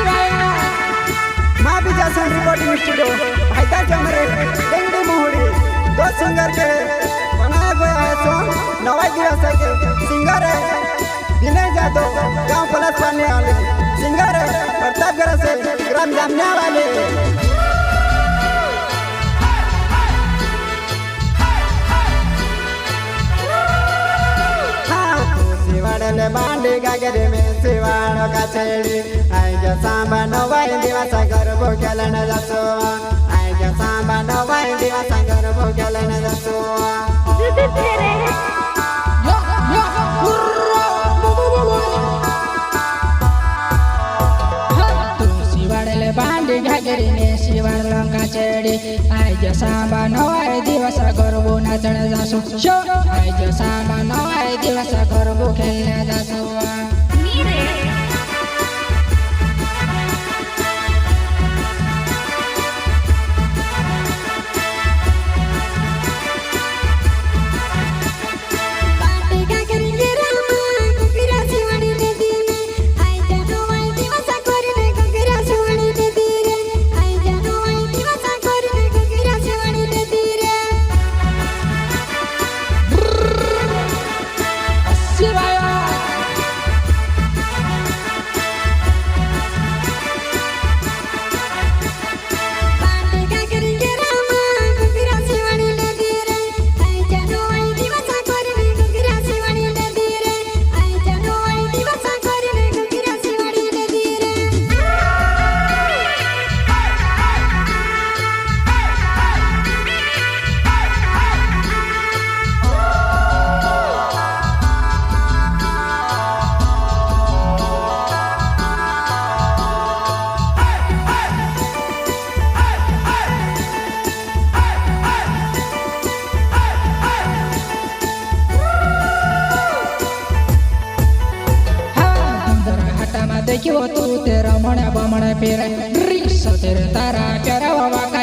माँ Bijasan recording studio भाईता जमरे डेंगड़ी मोहड़ी दो singer के बनाया गया है सॉन्ग नवाई दिवस के सिंगर है विनय जादव गांव पलस पाने वाले सिंगर है प्रतापगढ़ से ग्राम जामने वाले सिवाड़ले बांडी गागरे में सिवाड़ो का छेड़ी आई जो सांबा नवाई दिवस गरबो खेलन जासो आई जो सांबा नवाई दिवस गरबो खेलन जासो सिवाड़ले बांडी गागरे में सिवाड़ो का छेड़ी आई जो सांबा नवाई दिवस गरबो नाचण जासो आई जो सांबा नवाई दिवस गरबो खेलन जासो देखियो तू तेरा मना बमना पेरे रिक्स तेरे तारा प्यारा बाबा का